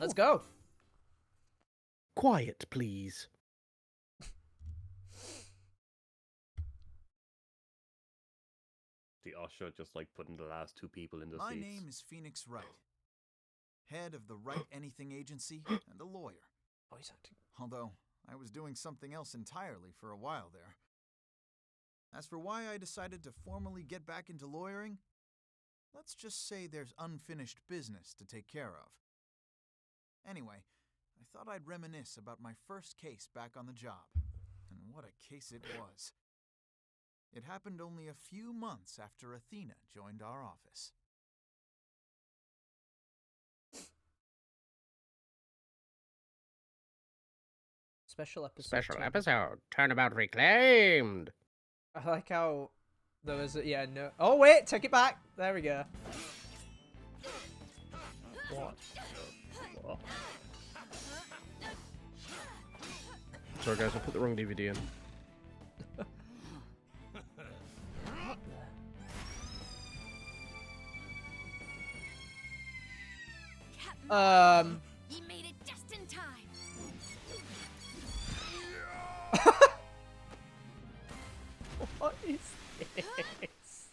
Let's go. Quiet, please. The usher just like putting the last two people in the My seats. name is Phoenix Wright, head of the Wright Anything Agency and a lawyer. Voice acting. Although I was doing something else entirely for a while there. As for why I decided to formally get back into lawyering, let's just say there's unfinished business to take care of. Anyway, I thought I'd reminisce about my first case back on the job. And what a case it was. It happened only a few months after Athena joined our office. Special episode. Special episode. Turnabout reclaimed. I like how there was a, no. Oh wait, take it back. There we go. What? What? Sorry guys, I put the wrong DVD in. He made it just in time. What is this?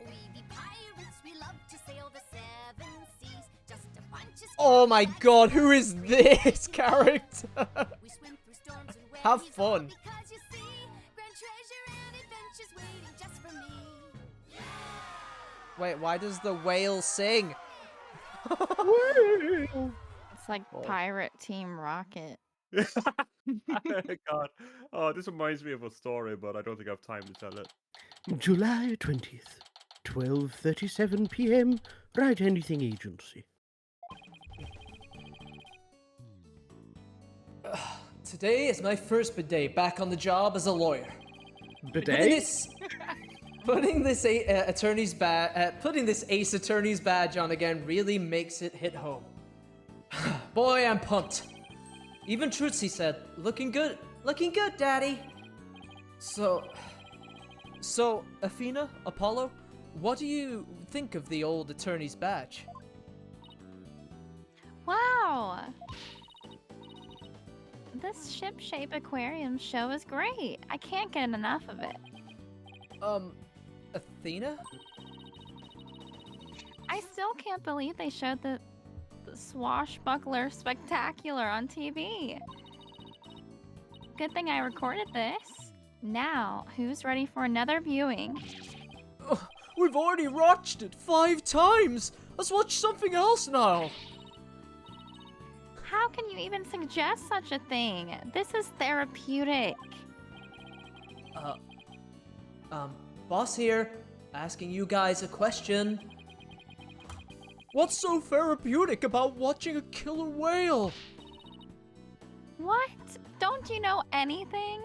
We be pirates, we love to sail the seven seas. Just a bunch of Oh my god, who is this character? we swim through storms and waves. Have all fun. Because you see, grand treasure and adventures waiting just for me. Wait, why does the whale sing? It's like Pirate Team Rocket. God. Oh, this reminds me of a story, but I don't think I have time to tell it. July 20th, 12:37 p.m. Write Anything Agency. Today is my first bidet back on the job as a lawyer. Bidet? Putting this ace attorney's badge on again really makes it hit home. Boy, I'm pumped. Even Trutzy said, looking good, daddy. So, Athena, Apollo, what do you think of the old attorney's badge? Wow! This ship-shape aquarium show is great. I can't get enough of it. Athena? I still can't believe they showed the swashbuckler spectacular on TV. Good thing I recorded this. Now, who's ready for another viewing? We've already watched it 5 times. Let's watch something else now. How can you even suggest such a thing? This is therapeutic. Boss here, asking you guys a question. What's so therapeutic about watching a killer whale? What? Don't you know anything?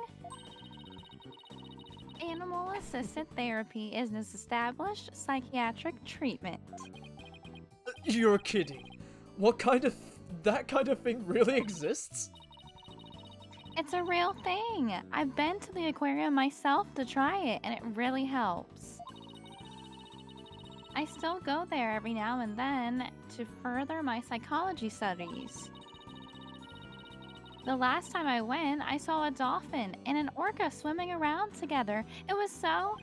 Animal-assisted therapy is an established psychiatric treatment. You're kidding. That kind of thing really exists? It's a real thing. I've been to the aquarium myself to try it, and it really helps. I still go there every now and then to further my psychology studies. The last time I went, I saw a dolphin and an orca swimming around together. It was so...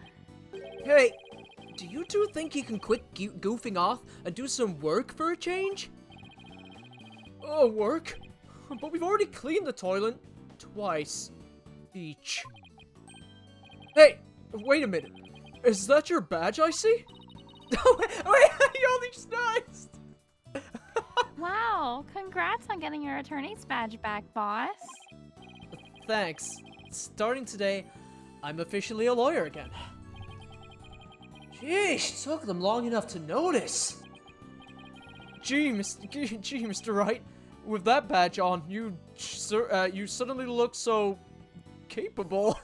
Hey, do you two think you can quit goofing off and do some work for a change? Oh, work? But we've already cleaned the toilet twice each. Hey, wait a minute. Is that your badge I see? wait, you only sneezed! Wow, congrats on getting your attorney's badge back, boss. Thanks. Starting today, I'm officially a lawyer again. Jeez, took them long enough to notice. Gee, Mr. Wright, with that badge on, you suddenly look so capable.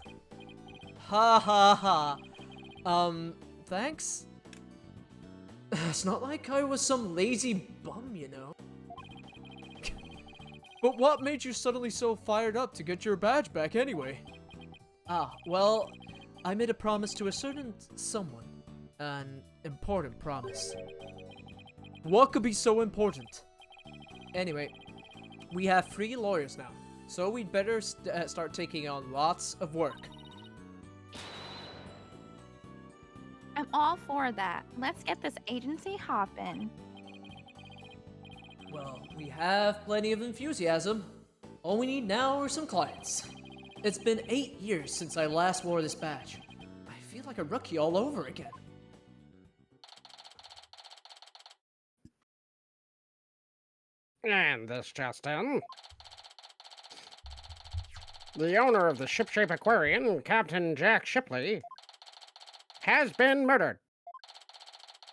Ha ha ha. Thanks? It's not like I was some lazy bum, you know. But what made you suddenly so fired up to get your badge back anyway? Well, I made a promise to a certain someone. An important promise. What could be so important? Anyway, we have 3 lawyers now, so we'd better start taking on lots of work. I'm all for that. Let's get this agency hopping. Well, we have plenty of enthusiasm. All we need now are some clients. It's been 8 years since I last wore this badge. I feel like a rookie all over again. And this just in. The owner of the Shipshape Aquarium, Captain Jack Shipley, has been murdered.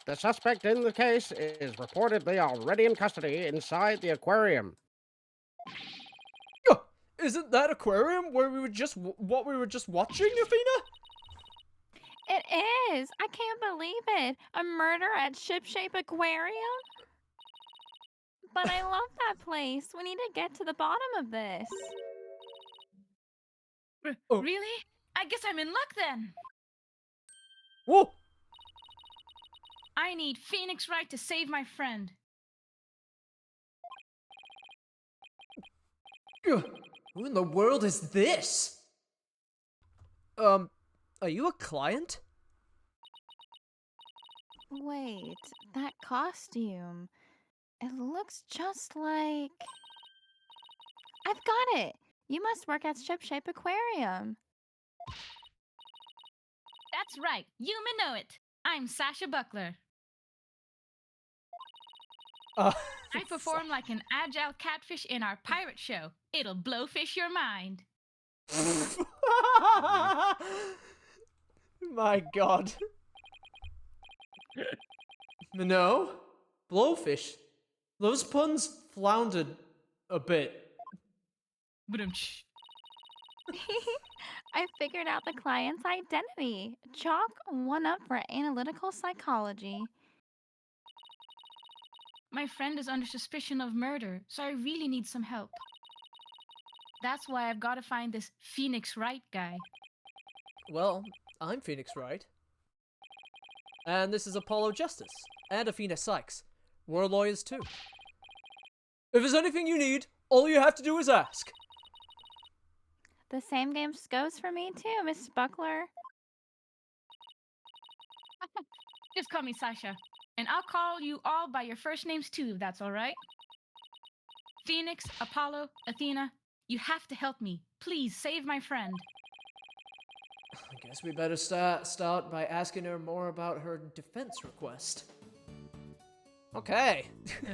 The suspect in the case is reportedly already in custody inside the aquarium. Isn't that aquarium where what we were just watching, Athena? It is! I can't believe it! A murder at Shipshape Aquarium? But I love that place. We need to get to the bottom of this. Oh. Really? I guess I'm in luck then. Whoa! I need Phoenix Wright to save my friend. Ugh, who in the world is this? Are you a client? Wait, that costume. It looks just like... I've got it! You must work at Shipshape Aquarium. That's right. You may know it. I'm Sasha Buckler. I perform like an agile catfish in our pirate show. It'll blowfish your mind. My god. No? Blowfish? Those puns floundered a bit. Ba-dum-tsh. I figured out the client's identity. Chalk 1 up for analytical psychology. My friend is under suspicion of murder, so I really need some help. That's why I've got to find this Phoenix Wright guy. Well, I'm Phoenix Wright. And this is Apollo Justice. And Athena Sykes. We're lawyers too. If there's anything you need, all you have to do is ask. The same game goes for me too, Miss Buckler. Just call me Sasha. And I'll call you all by your first names too, if that's all right. Phoenix, Apollo, Athena, you have to help me. Please save my friend. I guess we better start by asking her more about her defense request. Okay.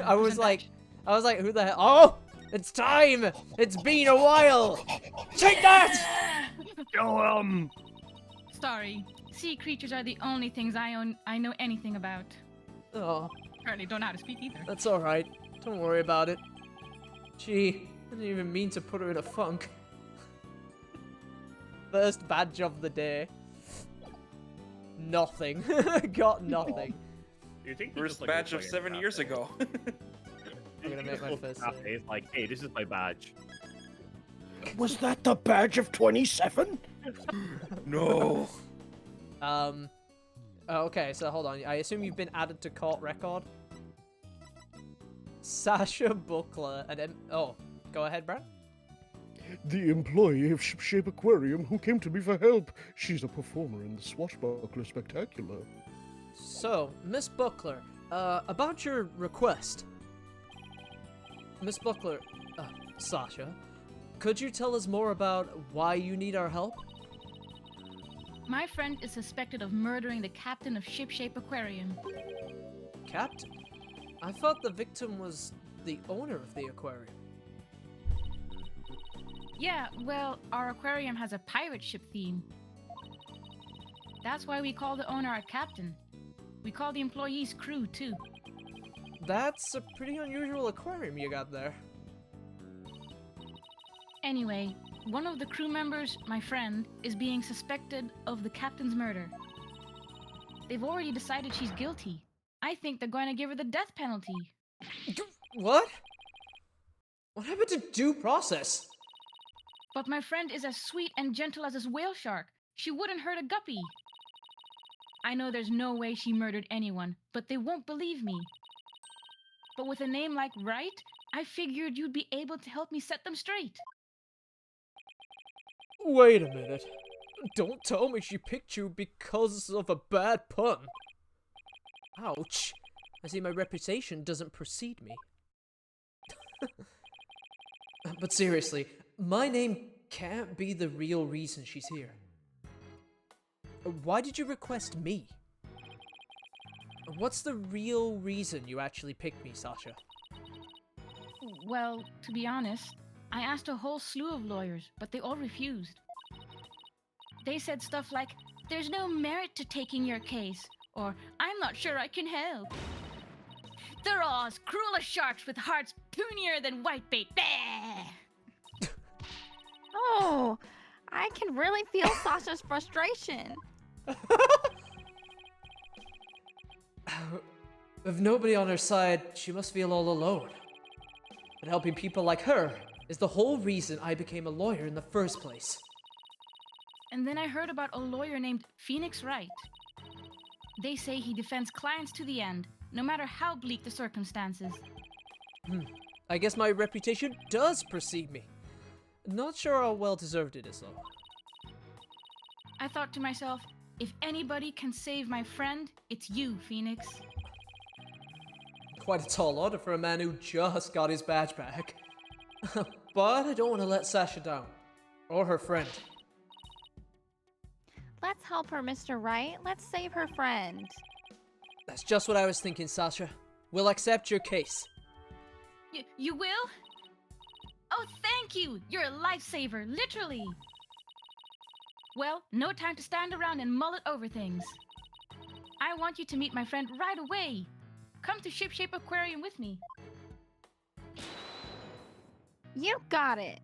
I was like, who the hell? Oh! It's time! It's been a while! Take that! Kill him! Sorry. Sea creatures are the only things I know anything about. Oh, Apparently don't know how to speak either. that's alright. Don't worry about it. Gee, I didn't even mean to put her in a funk. First badge of the day. Nothing. Got nothing. You think First badge of 7 years ago. I'm gonna make my first save. It's like, hey, this is my badge. Was that the badge of 27? No. Okay, so hold on. I assume you've been added to court record. Sasha Buckler and oh, go ahead, Brad. The employee of Shipshape Aquarium who came to me for help. She's a performer in the Swashbuckler Spectacular. So, Miss Buckler, about your request. Miss Buckler, Sasha, could you tell us more about why you need our help? My friend is suspected of murdering the captain of Shipshape Aquarium. Captain? I thought the victim was the owner of the aquarium. Yeah, well, our aquarium has a pirate ship theme. That's why we call the owner our captain. We call the employees crew, too. That's a pretty unusual aquarium you got there. Anyway, one of the crew members, my friend, is being suspected of the captain's murder. They've already decided she's guilty. I think they're going to give her the death penalty. What? What happened to due process? But my friend is as sweet and gentle as this whale shark. She wouldn't hurt a guppy. I know there's no way she murdered anyone, but they won't believe me. But with a name like Wright, I figured you'd be able to help me set them straight. Wait a minute. Don't tell me she picked you because of a bad pun. Ouch. I see my reputation doesn't precede me. But seriously, my name can't be the real reason she's here. Why did you request me? What's the real reason you actually picked me, Sasha? Well, to be honest, I asked a whole slew of lawyers, but they all refused. They said stuff like, "There's no merit to taking your case," or "I'm not sure I can help." They're all as cruel as sharks with hearts poonier than whitebait. Bleh! Oh, I can really feel Sasha's frustration. With nobody on her side, she must feel all alone. But helping people like her is the whole reason I became a lawyer in the first place. And then I heard about a lawyer named Phoenix Wright. They say he defends clients to the end, no matter how bleak the circumstances. I guess my reputation does precede me. Not sure how well deserved it is, though. I thought to myself, if anybody can save my friend, it's you, Phoenix. Quite a tall order for a man who just got his badge back. But I don't want to let Sasha down. Or her friend. Let's help her, Mr. Wright. Let's save her friend. That's just what I was thinking, Sasha. We'll accept your case. You will? Oh, thank you! You're a lifesaver, literally! Well, no time to stand around and mull it over things. I want you to meet my friend right away. Come to Shipshape Aquarium with me. You got it.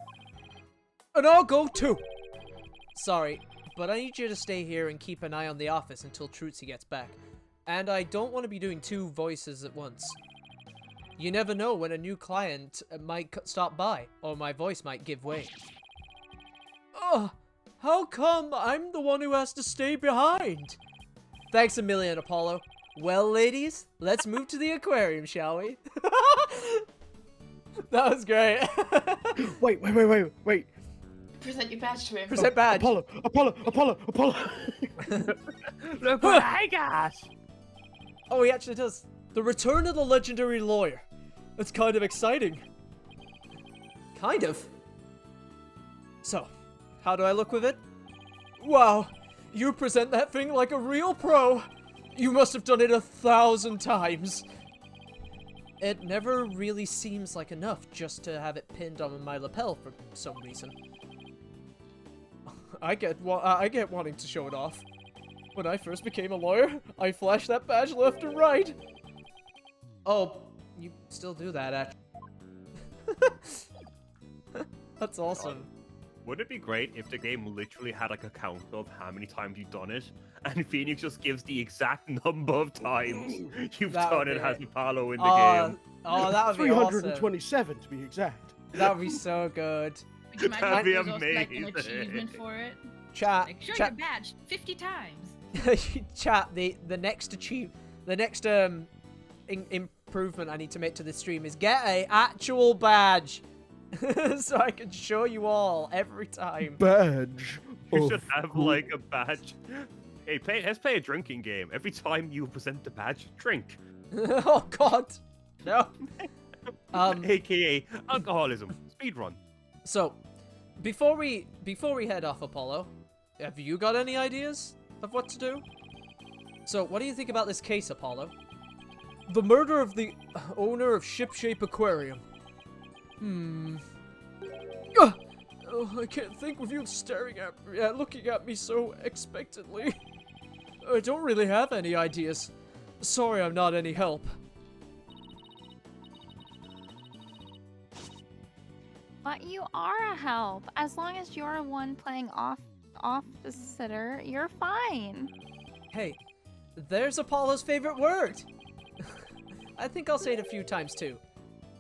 And I'll go too! Sorry, but I need you to stay here and keep an eye on the office until Trutsy gets back. And I don't want to be doing 2 voices at once. You never know when a new client might stop by, or my voice might give way. Ugh, how come I'm the one who has to stay behind? Thanks a million, Apollo. Well, ladies, let's move to the aquarium, shall we? That was great. Wait. Present your badge to him. Present badge. Apollo. Look what I got! Oh, he actually does. The return of the legendary lawyer. That's kind of exciting. Kind of. So, how do I look with it? Wow, you present that thing like a real pro. You must have done it 1,000 times. It never really seems like enough just to have it pinned on my lapel for some reason. I get wanting to show it off. When I first became a lawyer, I flashed that badge left and right. Oh, you still do that, actually. That's awesome. Wouldn't it be great if the game literally had like a count of how many times you've done it, and Phoenix just gives the exact number of times you've That would done it be as it. Apollo in the game? Oh, that would be awesome. 327 to be exact. That would be so good. Would you mind That'd if be there was also, like, an amazing. achievement for it? Chat, Like, show chat, your badge 50 times. chat. The next improvement I need to make to this stream is get a actual badge, so I can show you all every time. Badge. You should have like a badge. Hey, let's play a drinking game. Every time you present the badge, drink. Oh God, no. AKA alcoholism. Speedrun. So, before we head off, Apollo, have you got any ideas of what to do? So, what do you think about this case, Apollo? The murder of the owner of Shipshape Aquarium. Oh, I can't think with you staring at me, looking at me so expectantly. I don't really have any ideas. Sorry I'm not any help. But you are a help. As long as you're the one playing officer, you're fine. Hey, there's Apollo's favorite word. I think I'll say it a few times too.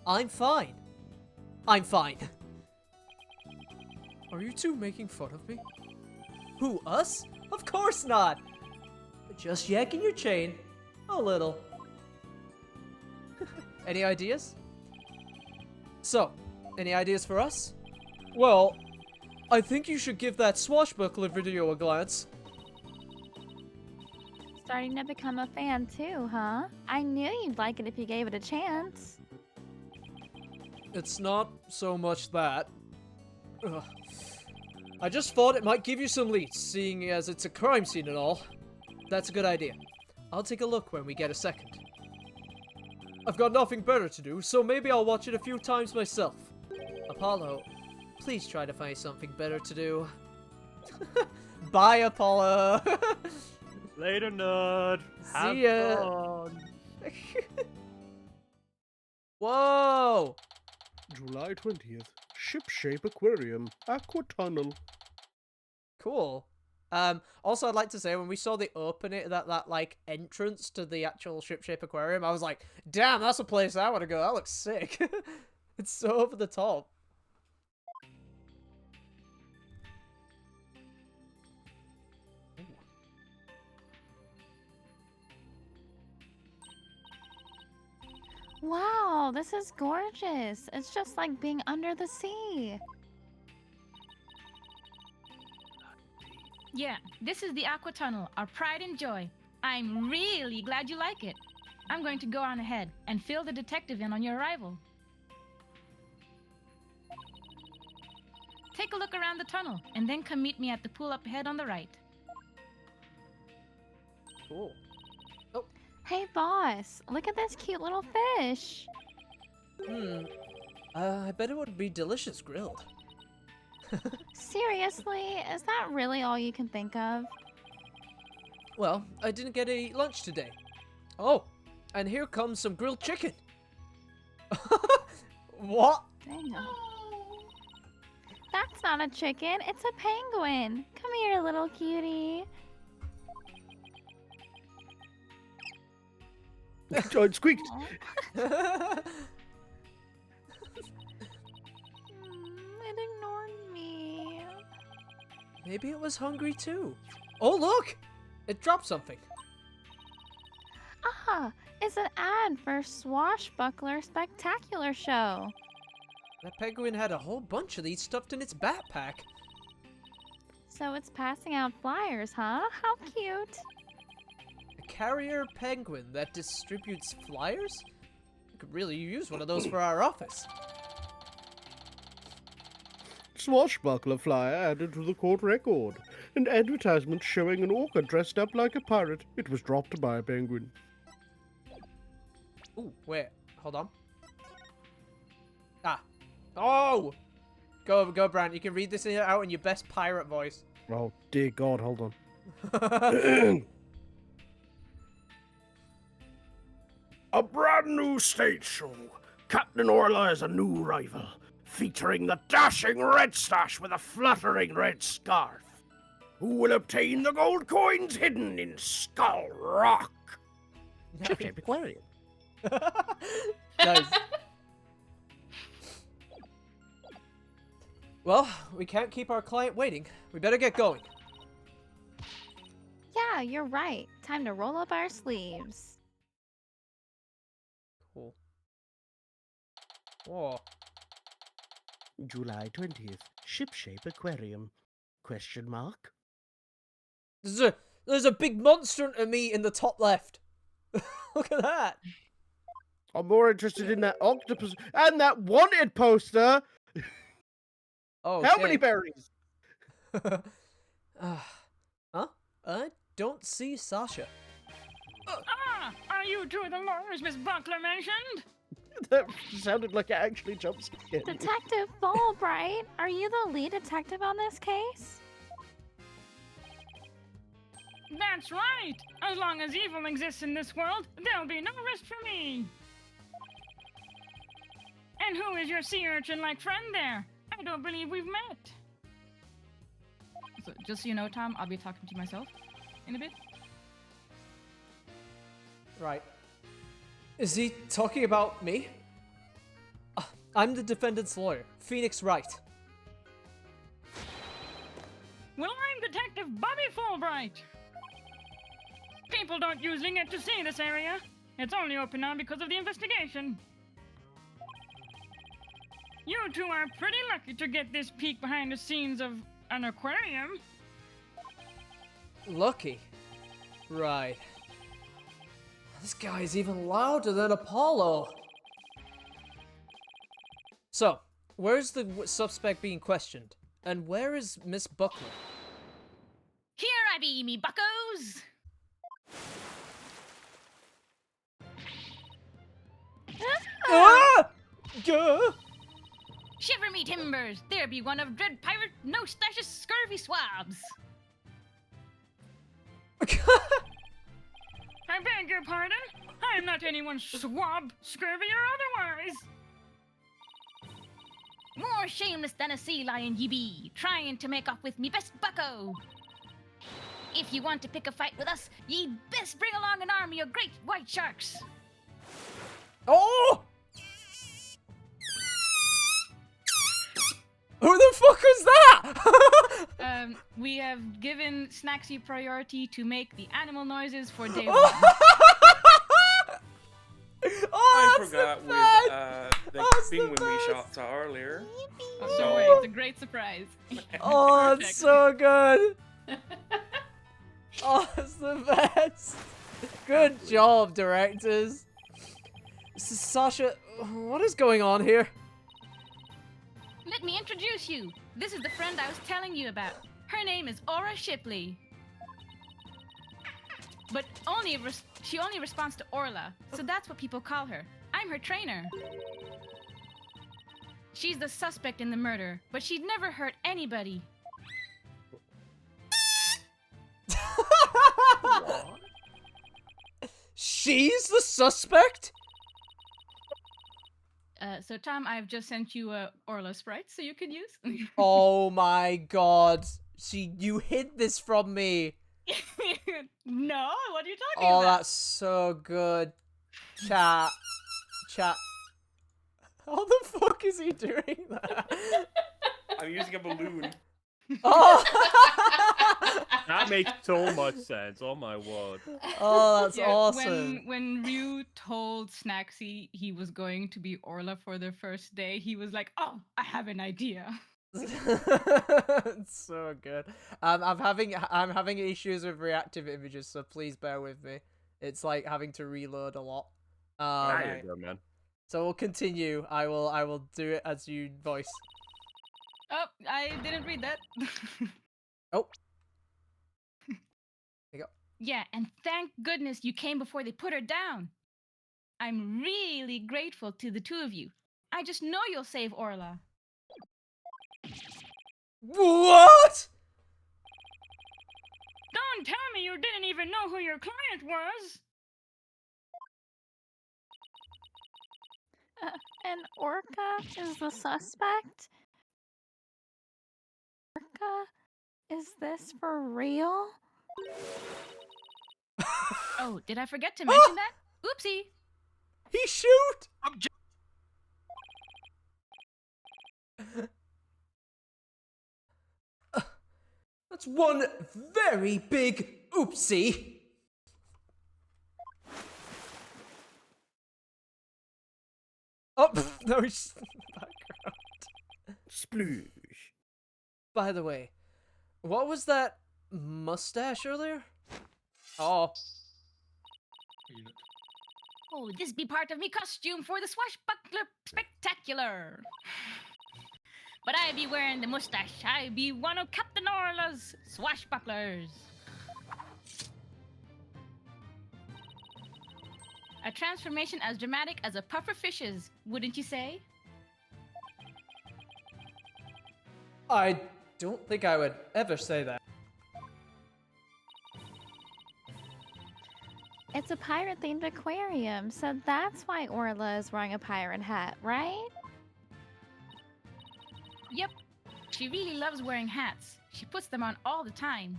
I'm fine. I'm fine. Are you two making fun of me? Who, us? Of course not. Just yanking your chain. A little. Any ideas? So, any ideas for us? Well, I think you should give that swashbuckler video a glance. Starting to become a fan too, huh? I knew you'd like it if you gave it a chance. It's not so much that. Ugh. I just thought it might give you some leads, seeing as it's a crime scene and all. That's a good idea. I'll take a look when we get a second. I've got nothing better to do, so maybe I'll watch it a few times myself. Apollo, please try to find something better to do. Bye, Apollo! Later, nerd. Have See ya. fun. Whoa! July 20th. Ship-shape aquarium. Aqua tunnel. Cool. Also, I'd like to say, when we saw the opening, that like, entrance to the actual ship-shape aquarium, I was like, damn, that's a place I want to go. That looks sick. It's so over the top. Wow, this is gorgeous. It's just like being under the sea. Yeah, this is the Aqua Tunnel, our pride and joy. I'm really glad you like it. I'm going to go on ahead and fill the detective in on your arrival. Take a look around the tunnel, and then come meet me at the pool up ahead on the right. Cool. Hey, boss, look at this cute little fish. I bet it would be delicious grilled. Seriously, is that really all you can think of? Well, I didn't get to eat lunch today. Oh, and here comes some grilled chicken. What? Dang. That's not a chicken, it's a penguin. Come here, little cutie. It squeaked. It ignored me. Maybe it was hungry too. Oh, look! It dropped something. Ah, it's an ad for Swashbuckler Spectacular Show. That penguin had a whole bunch of these stuffed in its backpack. So it's passing out flyers, huh? How cute. A carrier penguin that distributes flyers? We could really use one of those for our office. Swashbuckler flyer added to the court record. An advertisement showing an orca dressed up like a pirate. It was dropped by a penguin. Ooh, wait, hold on. Ah. Oh! Go, Brant. You can read this out in your best pirate voice. Oh, dear God, hold on. A brand new stage show. Captain Orla is a new rival, featuring the dashing Red Stash with a fluttering red scarf, who will obtain the gold coins hidden in Skull Rock. Ship-shape aquarium. Nice. Well, we can't keep our client waiting. We better get going. Yeah, you're right. Time to roll up our sleeves. Cool. Whoa. July 20th. Ship-shape aquarium. Question mark? There's a big monster under me in the top left. Look at that. I'm more interested in that octopus and that wanted poster. Oh, How many berries? Huh? I don't see Sasha. Are you two of the lawyers Miss Buckler mentioned? That sounded like it actually jump scared me. Detective Fulbright, are you the lead detective on this case? That's right! As long as evil exists in this world, there'll be no rest for me! And who is your sea urchin-like friend there? I don't believe we've met. So, just so you know, Tom, I'll be talking to myself in a bit. Right. Is he talking about me? I'm the defendant's lawyer, Phoenix Wright. Well, I'm Detective Bobby Fulbright. People don't usually get to see this area. It's only open now because of the investigation. You two are pretty lucky to get this peek behind the scenes of an aquarium. Lucky. Right. This guy's even louder than Apollo. So, where's the suspect being questioned? And where is Miss Buckler? Here I be, me buckos! Ah! Gah! Shiver me timbers! There be one of dread pirate no-stash's scurvy swabs! I beg your pardon? I am not anyone's swab, scurvy or otherwise! More shameless than a sea lion ye be, trying to make off with me best bucko! If you want to pick a fight with us, ye best bring along an army of great white sharks! Oh! Who the fuck was that? We have given Snacksy priority to make the animal noises for day one. Oh, I that's forgot the with best! the That's the thing when we best! shot earlier. Oh, don't worry, it's a great surprise. Oh, Perfect. it's so good. Oh, it's the best. Good job, directors. This is Sasha. What is going on here? Let me introduce you. This is the friend I was telling you about. Her name is Aura Shipley. But she only responds to Orla, so that's what people call her. I'm her trainer. She's the suspect in the murder, but she'd never hurt anybody. She's the suspect? So Tom, I've just sent you a Orla sprite so you can use. Oh my god. You hid this from me. No, what are you talking Oh, about? that's so good. Chat. How the fuck is he doing that? I'm using a balloon. Oh! That makes so much sense. Oh my word. Oh, that's Yeah, awesome. When Ryu told Snacksy he was going to be Orla for their first day, he was like, "Oh, I have an idea." It's so good. I'm having issues with reactive images, so please bear with me. It's like having to reload a lot. There you go, man. So we'll continue. I will do it as you voice. Oh, I didn't read that. Oh. There you go. Yeah, and thank goodness you came before they put her down. I'm really grateful to the two of you. I just know you'll save Orla. What? Don't tell me you didn't even know who your client was. And Orca is the suspect? Orca? Is this for real? Oh, did I forget to mention that? Oopsie. He shoot. That's one very big oopsie. Oh, no, he's in the background. Sploosh. By the way, what was that mustache earlier? Oh. Oh, this be part of me costume for the swashbuckler spectacular. But I be wearing the mustache. I be one of Captain Orla's swashbucklers. A transformation as dramatic as a puffer fish's, wouldn't you say? I don't think I would ever say that. It's a pirate-themed aquarium, so that's why Orla is wearing a pirate hat, right? Yep. She really loves wearing hats. She puts them on all the time.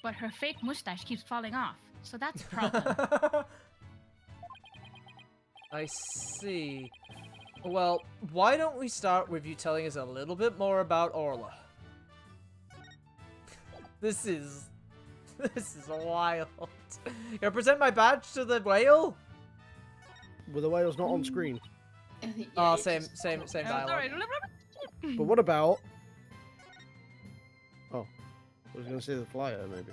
But her fake mustache keeps falling off, so that's a problem. I see. Well, why don't we start with you telling us a little bit more about Orla? This is wild. Can I present my badge to the whale? Well, the whale's not on screen. Yeah, Oh, you same just same don't- same Oh, dialogue. sorry. But what about? Oh, I was gonna say the flyer maybe.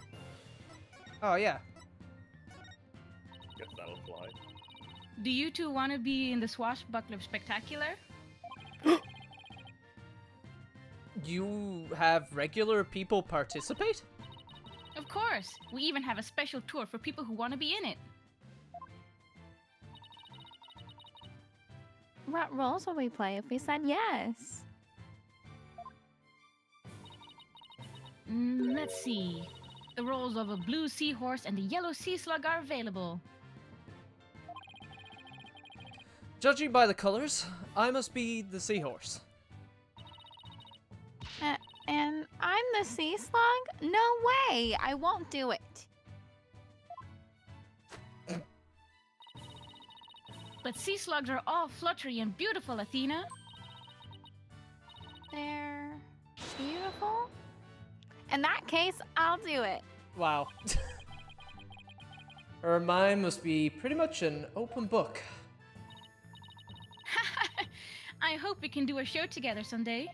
Oh yeah. Guess that'll fly. Do you two want to be in the Swashbuckler Spectacular? You have regular people participate? Of course. We even have a special tour for people who want to be in it. What roles will we play if we said yes? Let's see. The roles of a blue seahorse and a yellow sea slug are available. Judging by the colors, I must be the seahorse. And I'm the sea slug? No way! I won't do it. But sea slugs are all fluttery and beautiful, Athena. They're beautiful? In that case, I'll do it. Wow. Her mind must be pretty much an open book. I hope we can do a show together someday.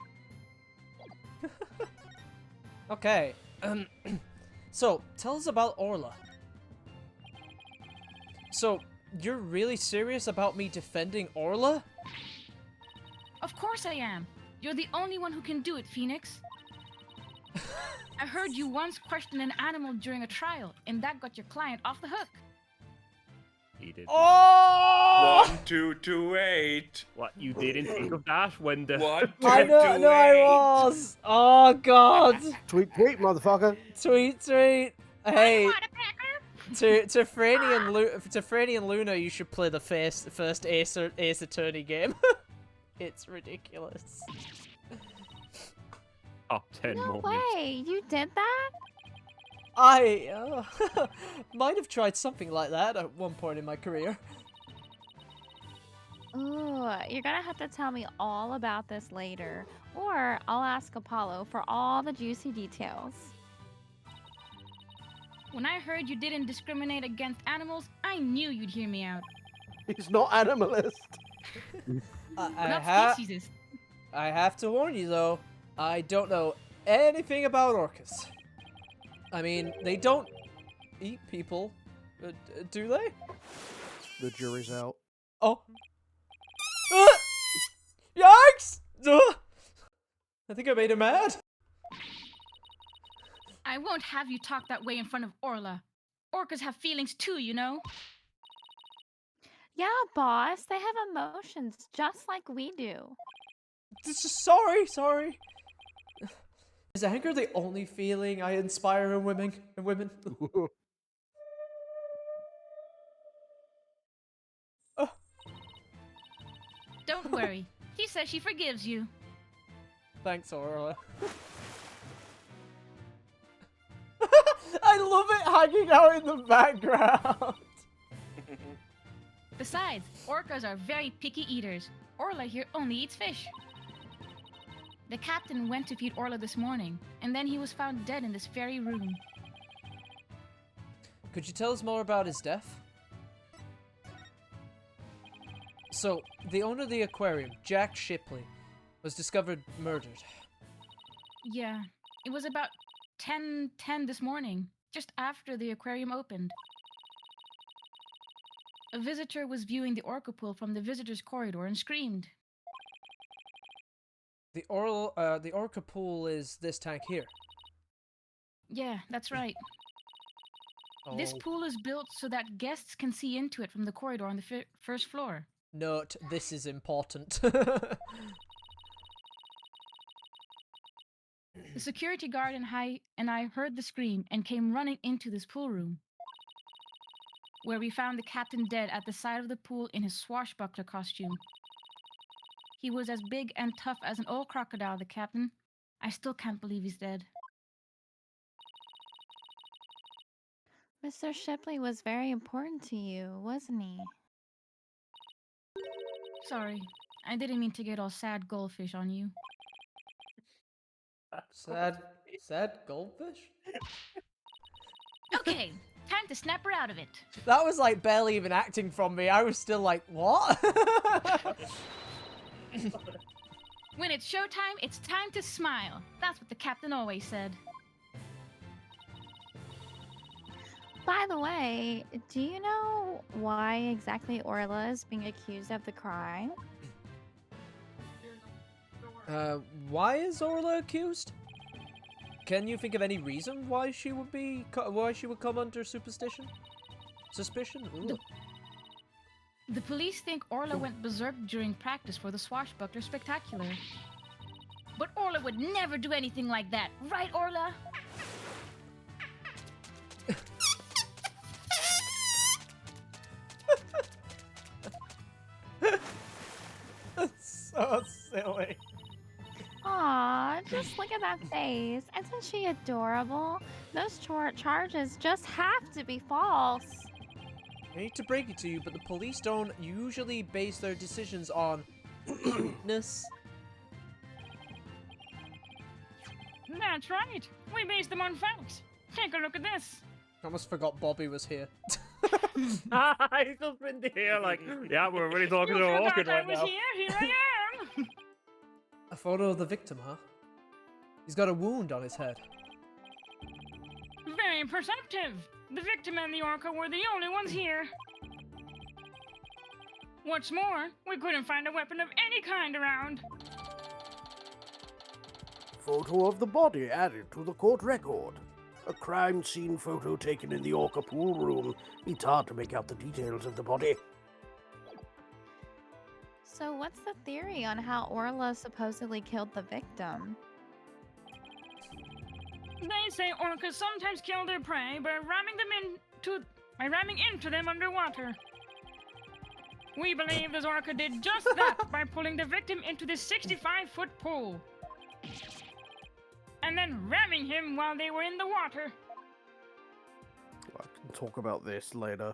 Okay. So, tell us about Orla. So, you're really serious about me defending Orla? Of course I am. You're the only one who can do it, Phoenix. I heard you once question an animal during a trial, and that got your client off the hook. He did. Oh! 1228. What, you didn't think of that when the... What? I know, no, I was. Oh God! Tweet, tweet, motherfucker. Tweet, tweet. Hey, to Franny and Luna, you should play the first Ace Attorney game. It's ridiculous. Top 10 No moments. way! You did that? I might have tried something like that at one point in my career. Ooh, you're gonna have to tell me all about this later. Or I'll ask Apollo for all the juicy details. When I heard you didn't discriminate against animals, I knew you'd hear me out. He's not animalist. I Not speciesist. have to warn you though, I don't know anything about orcas. I mean, they don't eat people, do they? The jury's out. Oh. Yikes! I think I made him mad. I won't have you talk that way in front of Orla. Orcas have feelings too, you know? Yeah, boss, they have emotions just like we do. Sorry. Is anger the only feeling I inspire in women? Don't worry. He says she forgives you. Thanks, Aurora. I love it hanging out in the background. Besides, orcas are very picky eaters. Orla here only eats fish. The captain went to feed Orla this morning, and then he was found dead in this very room. Could you tell us more about his death? So, the owner of the aquarium, Jack Shipley, was discovered murdered. Yeah, it was about 10:10 this morning, just after the aquarium opened. A visitor was viewing the orca pool from the visitors' corridor and screamed. The orca pool is this tank here. Yeah, that's right. This Oh. pool is built so that guests can see into it from the corridor on the first floor. Note, this is important. The security guard and I heard the scream and came running into this pool room, where we found the captain dead at the side of the pool in his swashbuckler costume. He was as big and tough as an old crocodile, the captain. I still can't believe he's dead. Mr. Shipley was very important to you, wasn't he? Sorry, I didn't mean to get all sad goldfish on you. Sad goldfish? Okay, time to snap her out of it. That was like barely even acting from me. I was still like, what? When it's showtime, it's time to smile. That's what the captain always said. By the way, do you know why exactly Orla is being accused of the crime? Why is Orla accused? Can you think of any reason why she would come under suspicion? Ooh. The police think Orla went berserk during practice for the Swashbuckler Spectacular. But Orla would never do anything like that, right, Orla? That's so silly. Aw, just look at that face. Isn't she adorable? Those charges just have to be false. I hate to break it to you, but the police don't usually base their decisions on cuteness. That's right. We base them on facts. Take a look at this. I almost forgot Bobby was here. He's just been here like, yeah, we're really talking You to forgot Orchid I right was now. here I am. A photo of the victim, huh? He's got a wound on his head. Very perceptive. The victim and the orca were the only ones here. What's more, we couldn't find a weapon of any kind around. Photo of the body added to the court record. A crime scene photo taken in the Orca pool room. It's hard to make out the details of the body. So what's the theory on how Orla supposedly killed the victim? They say orcas sometimes kill their prey by ramming into them underwater. We believe this orca did just that by pulling the victim into this 65-foot pool. And then ramming him while they were in the water. I can talk about this later.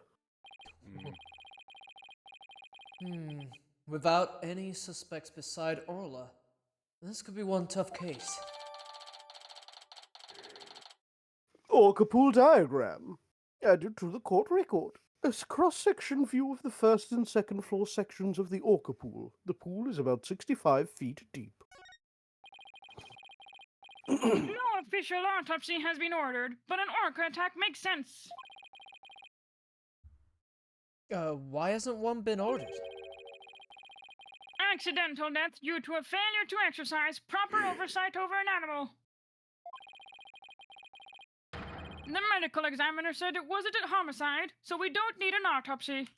Without any suspects beside Orla, this could be one tough case. Orca pool diagram. Added to the court record. A cross-section view of the first and second floor sections of the Orca pool. The pool is about 65 feet deep. No official autopsy has been ordered, but an orca attack makes sense. Why hasn't one been ordered? Accidental death due to a failure to exercise proper oversight over an animal. The medical examiner said it wasn't a homicide, so we don't need an autopsy.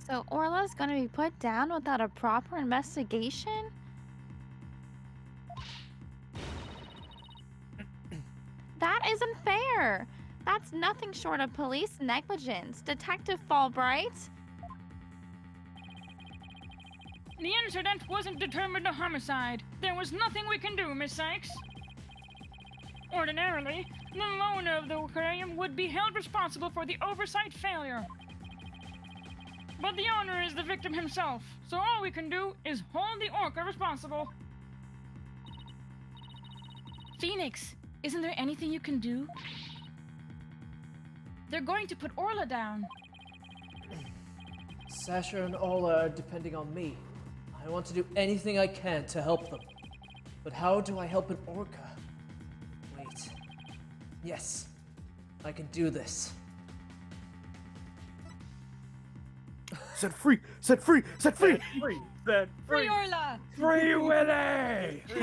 So Orla's gonna be put down without a proper investigation? That isn't fair! That's nothing short of police negligence. Detective Fulbright? The incident wasn't determined a homicide. There was nothing we can do, Miss Sykes. Ordinarily, the owner of the aquarium would be held responsible for the oversight failure. But the owner is the victim himself, so all we can do is hold the orca responsible. Phoenix, isn't there anything you can do? They're going to put Orla down. Sasha and Orla are depending on me. I want to do anything I can to help them. But how do I help an orca? Wait. Yes. I can do this. Set free! Set free! Set free! Free Orla! Free Willy! Free!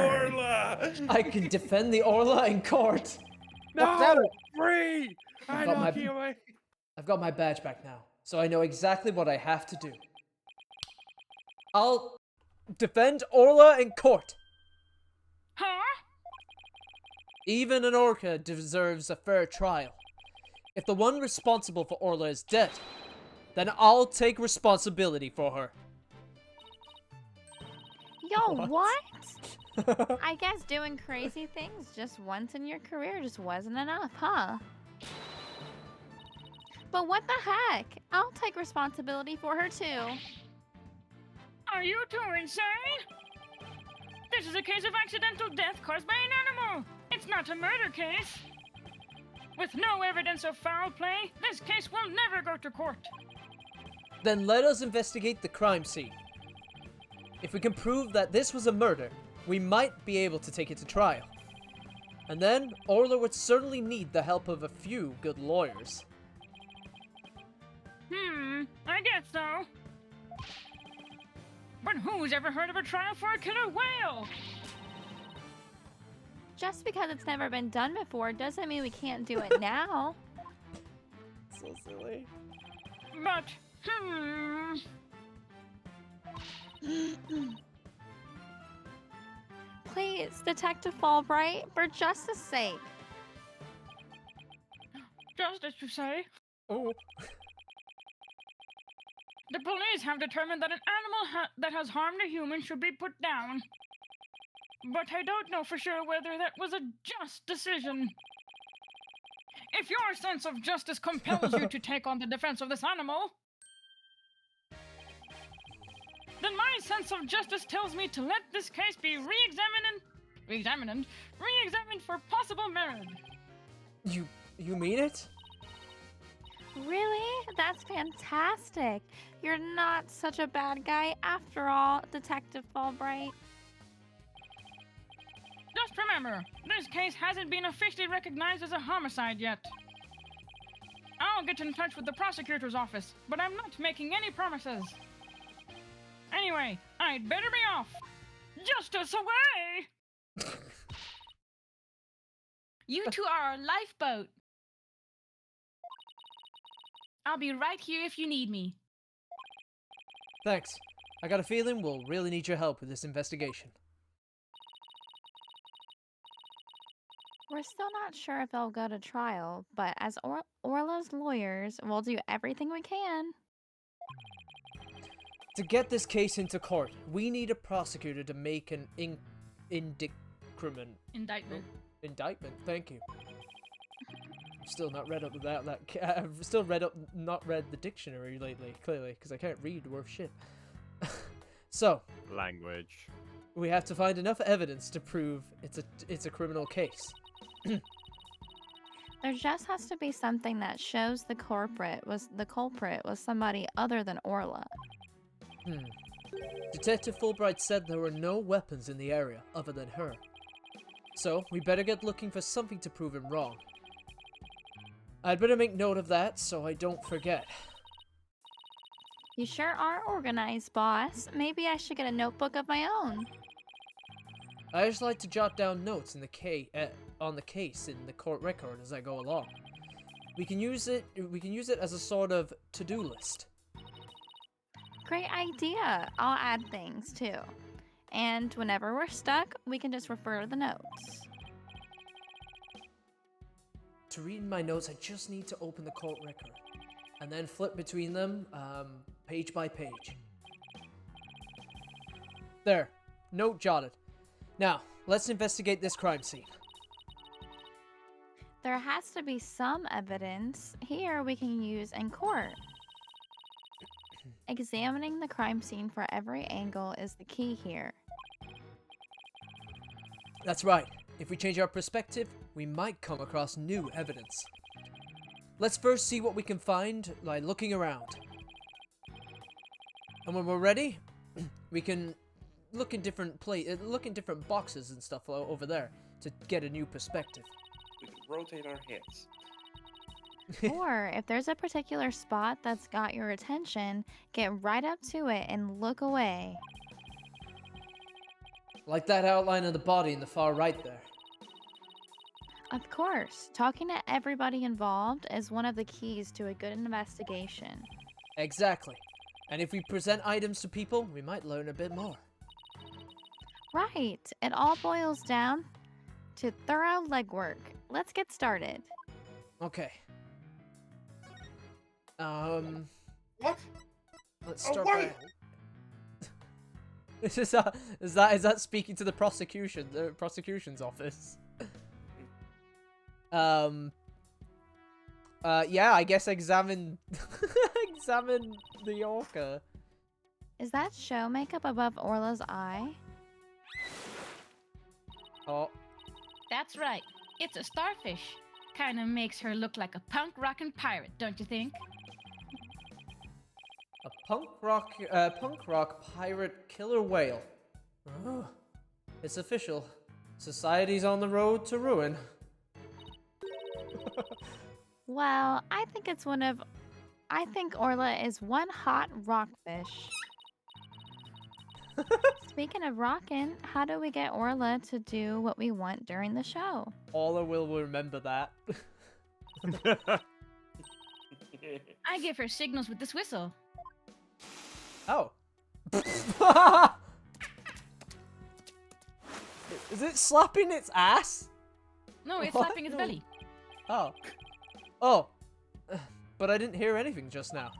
Orla! I can defend the Orla in court. No! Free! I got my- knock you away. I've got my badge back now, so I know exactly what I have to do. I'll defend Orla in court. Huh? Even an orca deserves a fair trial. If the one responsible for Orla is dead, then I'll take responsibility for her. Yo, What? what? I guess doing crazy things just once in your career just wasn't enough, huh? But what the heck? I'll take responsibility for her too. Are you two insane? This is a case of accidental death caused by an animal. It's not a murder case. With no evidence of foul play, this case will never go to court. Then let us investigate the crime scene. If we can prove that this was a murder, we might be able to take it to trial. And then, Orla would certainly need the help of a few good lawyers. I guess so. But who's ever heard of a trial for a killer whale? Just because it's never been done before doesn't mean we can't do it now. So silly. But, Please, Detective Fulbright, for justice sake. justice you say, Oh. the police have determined that an animal that has harmed a human should be put down. But I don't know for sure whether that was a just decision. If your sense of justice compels you to take on the defense of this animal, then my sense of justice tells me to let this case be re-examined for possible merit. You mean it? Really? That's fantastic. You're not such a bad guy after all, Detective Fulbright. Just remember, this case hasn't been officially recognized as a homicide yet. I'll get in touch with the prosecutor's office, but I'm not making any promises. Anyway, I'd better be off. Justice away! You two are our lifeboat. I'll be right here if you need me. Thanks. I got a feeling we'll really need your help with this investigation. We're still not sure if they'll go to trial, but as Orla's lawyers, we'll do everything we can. To get this case into court, we need a prosecutor to make an indictment. Indictment, thank you. I've still not read up that. I've still not read the dictionary lately, clearly, because I can't read worth shit. So, Language. we have to find enough evidence to prove it's a criminal case. There just has to be something that shows the culprit was somebody other than Orla. Detective Fulbright said there were no weapons in the area other than her. So, we better get looking for something to prove him wrong. I'd better make note of that so I don't forget. You sure are organized, boss. Maybe I should get a notebook of my own. I just like to jot down notes in on the case in the court record as I go along. We can use it as a sort of to-do list. Great idea. I'll add things too. And whenever we're stuck, we can just refer to the notes. To read my notes, I just need to open the court record and then flip between them page by page. There, note jotted. Now, let's investigate this crime scene. There has to be some evidence here we can use in court. Examining the crime scene for every angle is the key here. That's right. If we change our perspective, we might come across new evidence. Let's first see what we can find by looking around. And when we're ready, we can look in different boxes and stuff over there to get a new perspective. We can rotate our heads. Or if there's a particular spot that's got your attention, get right up to it and look away. Like that outline of the body in the far right there. Of course, talking to everybody involved is one of the keys to a good investigation. Exactly. And if we present items to people, we might learn a bit more. Right, it all boils down to thorough legwork. Let's get started. Okay. What? Let's A start whale? Is that speaking to the prosecution's office? Yeah, I guess examine the orca. Is that show makeup above Orla's eye? Oh, That's right. It's a starfish. kind of makes her look like a punk rockin' pirate, don't you think? A punk rock pirate killer whale. Oh, it's official. Society's on the road to ruin. Well, I think Orla is one hot rockfish. Speaking of rockin', how do we get Orla to do what we want during the show? Orla will remember that. I give her signals with this whistle. Oh. Is it slapping its ass? No, it's What? slapping its belly. Oh. Oh. But I didn't hear anything just now.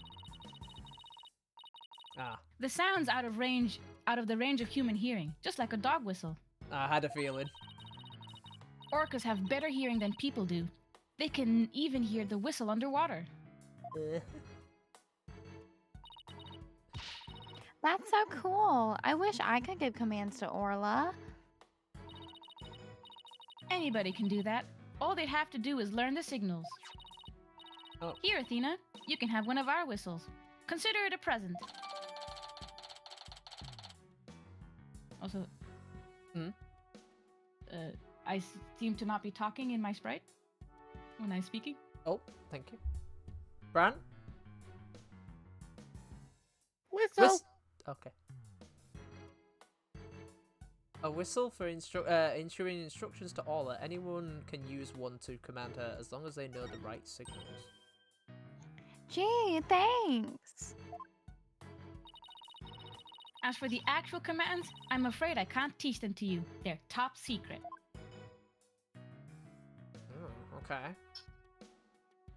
Ah, The sound's out of the range of human hearing, just like a dog whistle. I had a feeling. Orcas have better hearing than people do. They can even hear the whistle underwater. That's so cool. I wish I could give commands to Orla. Anybody can do that. All they'd have to do is learn the signals. Oh. Here, Athena, you can have one of our whistles. Consider it a present. Also, I seem to not be talking in my sprite when I'm speaking. Oh, thank you. Bran? Whistle. Okay. A whistle for issuing instructions to Orla. Anyone can use one to command her as long as they know the right signals. Gee, thanks. As for the actual commands, I'm afraid I can't teach them to you. They're top secret. Oh, okay.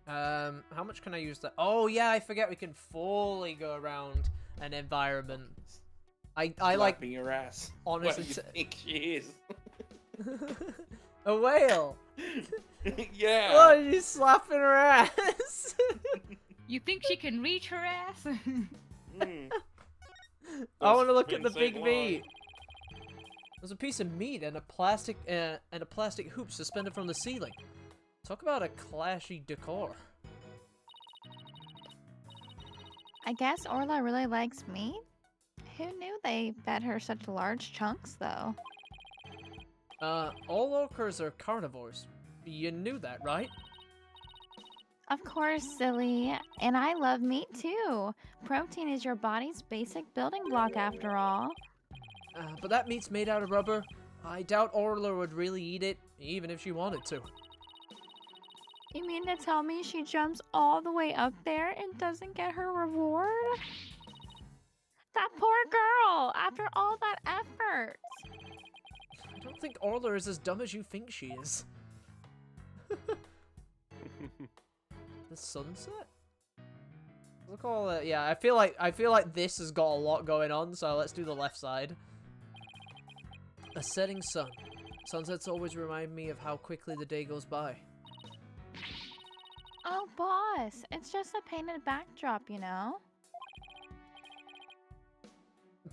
How much can I use that? Oh yeah, I forget we can fully go around an environment. I like Slapping your ass. honestly. What do you think she is? A whale. Yeah. Oh, she's slapping her ass. You think she can reach her ass? I want to look at the Those fins big ain't meat. There's a piece of meat and a plastic hoop suspended from the ceiling. Talk about a clashy decor. I guess Orla really likes meat? Who knew they fed her such large chunks, though? All orcas are carnivores. You knew that, right? Of course, silly. And I love meat, too. Protein is your body's basic building block, after all. But that meat's made out of rubber. I doubt Orla would really eat it, even if she wanted to. You mean to tell me she jumps all the way up there and doesn't get her reward? That poor girl, after all that effort. I don't think Orla is as dumb as you think she is. The sunset? Look all that. Yeah, I feel like this has got a lot going on, so let's do the left side. A setting sun. Sunsets always remind me of how quickly the day goes by. Oh, boss, it's just a painted backdrop, you know?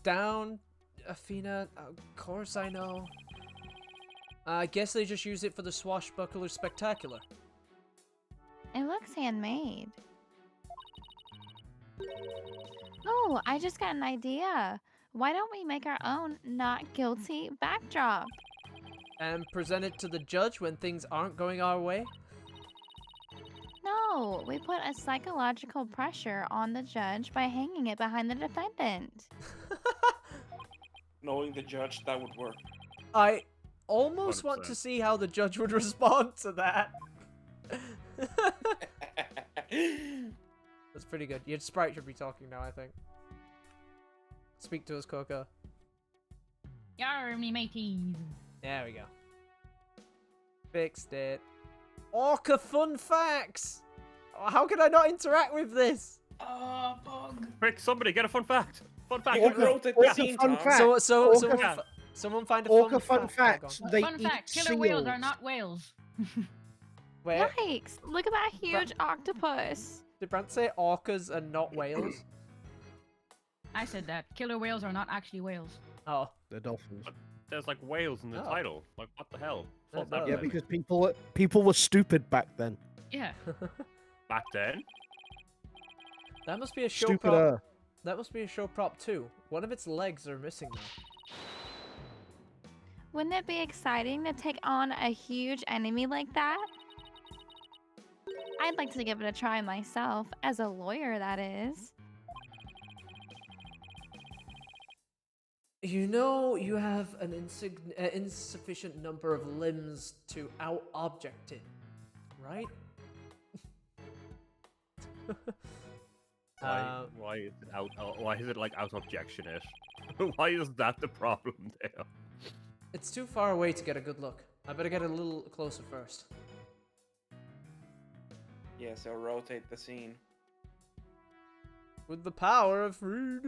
Down, Athena, of course I know. I guess they just use it for the swashbuckler spectacular. It looks handmade. Oh, I just got an idea. Why don't we make our own not guilty backdrop? And present it to the judge when things aren't going our way? No, we put a psychological pressure on the judge by hanging it behind the defendant. Knowing the judge, that would work. I almost want 100%. to see how the judge would respond to that. That's pretty good. Your sprite should be talking now, I think. Speak to us, Coco. Yar, me mateys. There we go. Fixed it. Orca fun facts! How can I not interact with this? Bug. Quick, somebody get a fun fact. Fun fact. You wrote it Orca scene, fun Tom. fact. Someone find a Orca fun fun fact. facts. Hang on. They Fun eat fact, killer seals. whales are not whales. Where? Yikes, look at that huge octopus. Did Brant say orcas are not whales? I said that. Killer whales are not actually whales. Oh. They're dolphins. there's like whales in the Oh. title. Like, what the hell? Yeah, Fuck that no. Yeah, then. because people were stupid back then. Yeah. Back then? That must be a show prop. Stupider. That must be a show prop too. One of its legs are missing now. Wouldn't it be exciting to take on a huge enemy like that? I'd like to give it a try myself, as a lawyer, that is. You know you have an insufficient number of limbs to out-object it, right? Why is it out? Why is it like out objection it? Why is that the problem there? It's too far away to get a good look. I better get a little closer first. Yeah, so rotate the scene. With the power of 3D.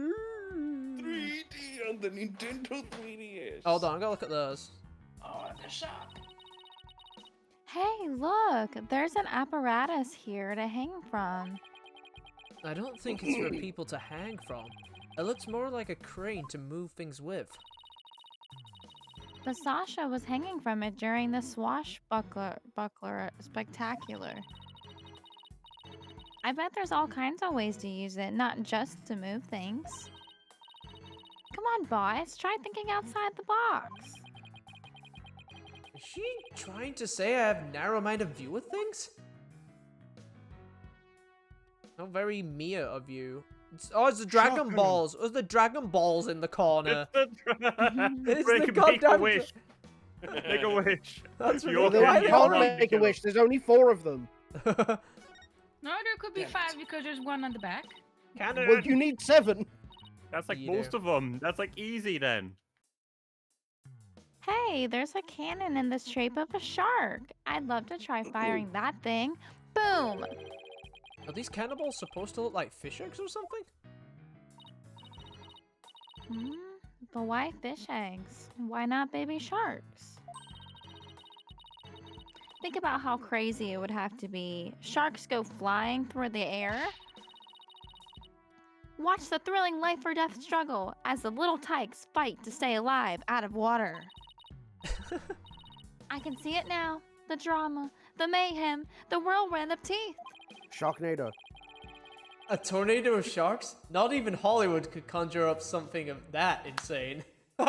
3D on the Nintendo 3DS. Hold on, I gotta look at those. Oh, the shop. Hey, look! There's an apparatus here to hang from. I don't think it's for people to hang from. It looks more like a crane to move things with. But Sasha was hanging from it during the swashbuckler spectacular. I bet there's all kinds of ways to use it, not just to move things. Come on, boys, try thinking outside the box. Is she trying to say I have narrow-minded view of things? How very Mia of you. It's the Dragon Shocking. Balls. It's the Dragon Balls in the corner. It's It's make, the make a goddamn wish. Make a wish. That's You're ridiculous. the They Why one they who all can't wrong, make a Nicola. wish. There's only 4 of them. No, there could be Damn it. 5 because there's one on the back. Cannon. Well, you need 7. That's like You most do. of them. That's like easy then. Hey, there's a cannon in the shape of a shark. I'd love to try firing that thing. Boom! Are these cannibals supposed to look like fish eggs or something? Hmm? But why fish eggs? Why not baby sharks? Think about how crazy it would have to be. Sharks go flying through the air. Watch the thrilling life or death struggle as the little tykes fight to stay alive out of water. I can see it now. The drama, the mayhem, the whirlwind of teeth. Sharknado. A tornado of sharks? Not even Hollywood could conjure up something of that insane. Fun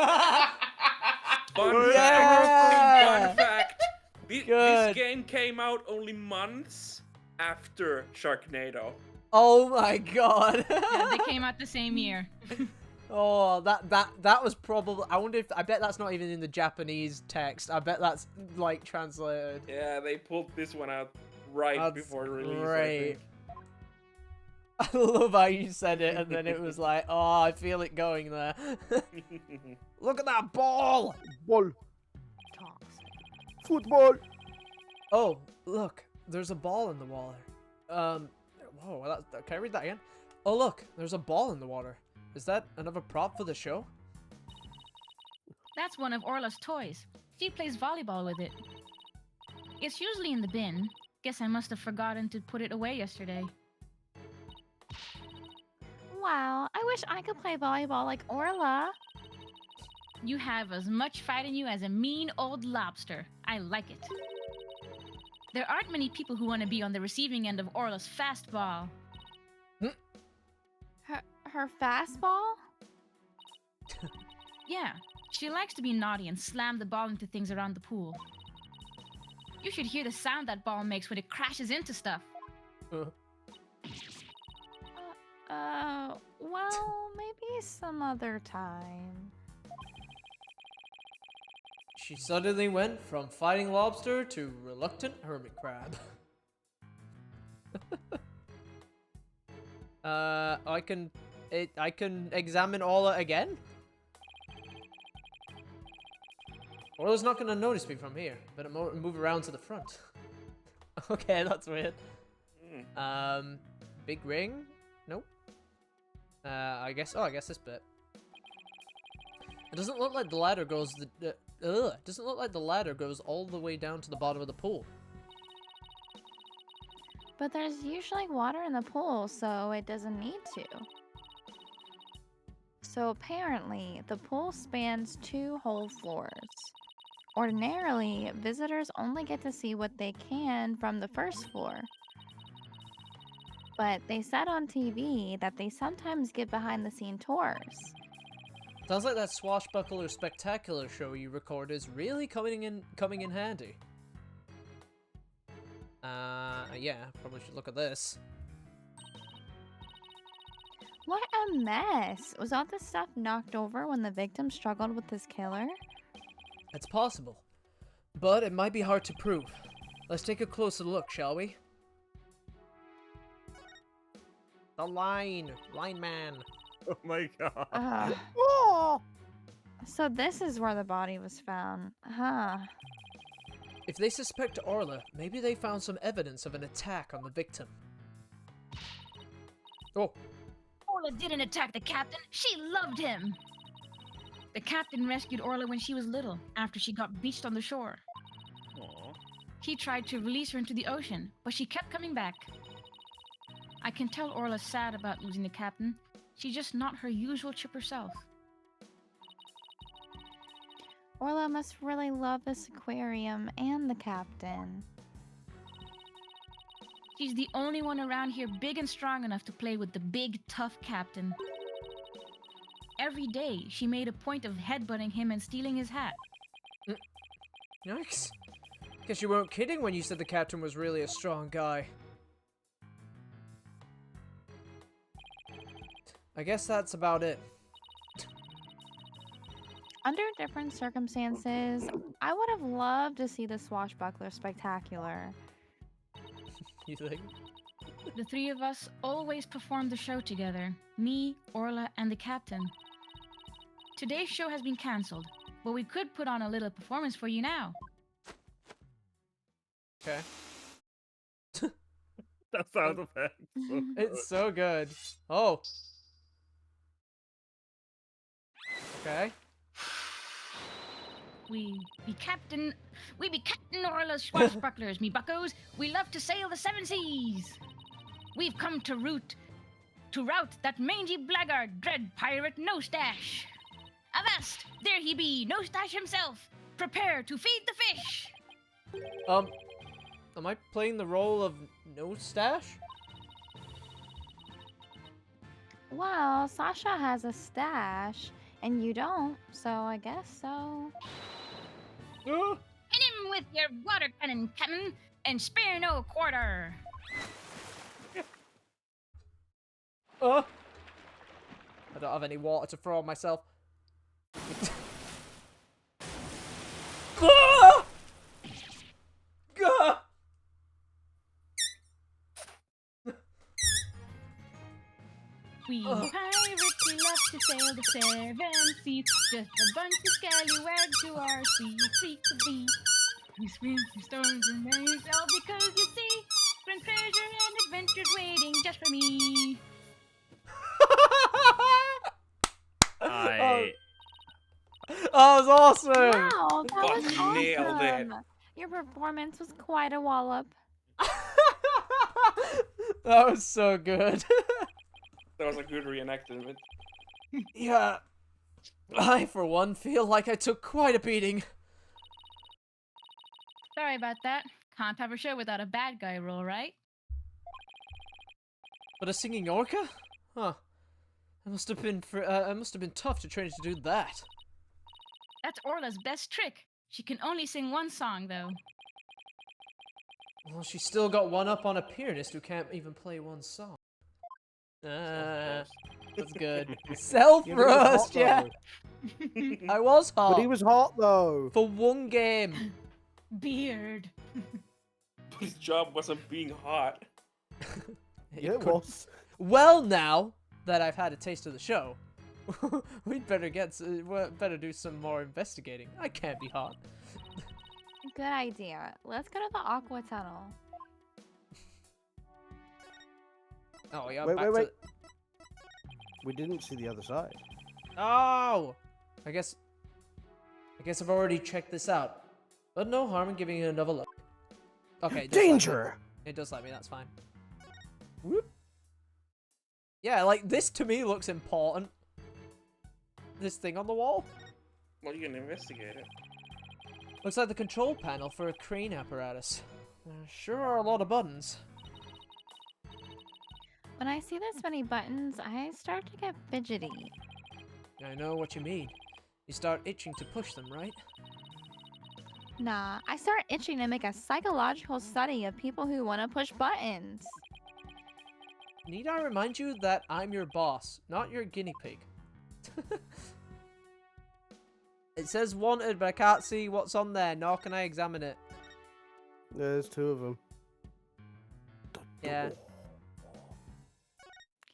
Yeah! fact. Fun fact. This Good. game came out only months after Sharknado. Oh my god. Yeah, they came out the same year. Oh, that was probably. I wonder if. I bet that's not even in the Japanese text. I bet that's like translated. Yeah, they pulled this one out right That's before release. great. I love how you said it, and then it was like, oh, I feel it going there. I think. Look at that ball! Ball. Football. Oh, look, there's a ball in the water. Whoa, can I read that again? Oh, look, there's a ball in the water. Is that another prop for the show? That's one of Orla's toys. She plays volleyball with it. It's usually in the bin. Guess I must have forgotten to put it away yesterday. Wow, I wish I could play volleyball like Orla. You have as much fight in you as a mean old lobster. I like it. There aren't many people who want to be on the receiving end of Orla's fastball. Her fastball? Yeah, she likes to be naughty and slam the ball into things around the pool. You should hear the sound that ball makes when it crashes into stuff. Well, maybe some other time. She suddenly went from fighting lobster to reluctant hermit crab. I can examine Orla again? Orla's not gonna notice me from here. Better move around to the front. Okay, that's weird. Big ring? Nope. I guess this bit. It doesn't look like the ladder goes doesn't look like the ladder goes all the way down to the bottom of the pool. But there's usually water in the pool, so it doesn't need to. So apparently, the pool spans 2 whole floors. Ordinarily, visitors only get to see what they can from the first floor. But they said on TV that they sometimes give behind-the-scene tours. Sounds like that swashbuckler spectacular show you record is really coming in handy. Yeah, probably should look at this. What a mess! Was all this stuff knocked over when the victim struggled with his killer? It's possible, but it might be hard to prove. Let's take a closer look, shall we? The line man. Oh my god. Ugh. So this is where the body was found, huh? If they suspect Orla, maybe they found some evidence of an attack on the victim. Oh. Orla didn't attack the captain. She loved him. The captain rescued Orla when she was little, after she got beached on the shore. Aww. He tried to release her into the ocean, but she kept coming back. I can tell Orla's sad about losing the captain. She's just not her usual chipper self. Orla must really love this aquarium and the captain. She's the only one around here big and strong enough to play with the big, tough captain. Every day, she made a point of headbutting him and stealing his hat. Yikes. Guess you weren't kidding when you said the captain was really a strong guy. I guess that's about it. Under different circumstances, I would have loved to see the swashbuckler spectacular. You think? The three of us always performed the show together. Me, Orla, and the captain. Today's show has been cancelled, but we could put on a little performance for you now. Okay. That sound effect. It's so good. Oh. Okay. We be Captain Orla's swashbucklers, me buckos. We love to sail the 7 seas. We've come to rout that mangy blackguard, dread pirate No-Stash. Avast! There he be, No-Stash himself. Prepare to feed the fish. Am I playing the role of No-Stash? Well, Sasha has a stash, and you don't, so I guess so. Hit him with your water cannon, Captain, and spare no quarter. I don't have any water to throw on myself. Ah! Gah! We pirates, we love to sail the 7 seas. Just a bunch of scallywags who are sweet to be. We swim through storms and waves, all because you see, grand treasure and adventures waiting just for me. That was awesome! Wow, that was Fucking nailed it. awesome! Your performance was quite a wallop. That was so good. That was a good reenactment. Yeah. I, for one, feel like I took quite a beating. Sorry about that. Can't have a show without a bad guy role, right? But a singing orca? Huh. It must have been tough to train to do that. That's Orla's best trick. She can only sing one song, though. Well, she's still got one up on a pianist who can't even play one song. That's good. Self-roast, yeah. I was hot. But he was hot though. For one game. Beard. But his job wasn't being hot. Yeah, it was. Well, now that I've had a taste of the show, we'd better better do some more investigating. I can't be hot. Good idea. Let's go to the Aqua Tunnel. Oh yeah. Wait. We didn't see the other side. Oh! I guess I've already checked this out. But no harm in giving it another look. Okay. Danger! It does let me, that's fine. Whoop. Yeah, like, this to me looks important. this thing on the wall? Well, you can investigate it. Looks like the control panel for a crane apparatus. There sure are a lot of buttons. When I see this many buttons, I start to get fidgety. I know what you mean. You start itching to push them, right? Nah, I start itching to make a psychological study of people who want to push buttons. Need I remind you that I'm your boss, not your guinea pig? It says wanted, but I can't see what's on there, nor can I examine it. There's two of them. Yeah.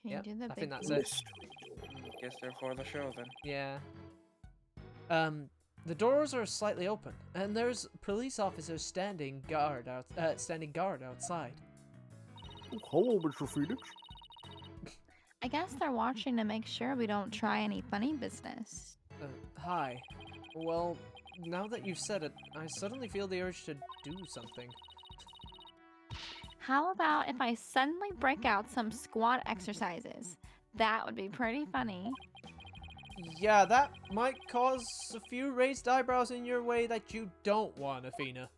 Can Yep, you do the I think big that's it. Guess they're for the show then. Yeah. The doors are slightly open, and there's police officers standing guard outside. Hello, Mr. Phoenix. I guess they're watching to make sure we don't try any funny business. Hi. Well, now that you've said it, I suddenly feel the urge to do something. How about if I suddenly break out some squat exercises? That would be pretty funny. Yeah, that might cause a few raised eyebrows in your way that you don't want, Athena.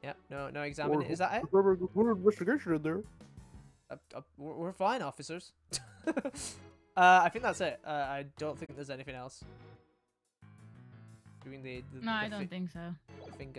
Yep, no examining. Is that it? We're investigation in there. We're fine, officers. I think that's it. I don't think there's anything else. Doing the No, I don't think so. finger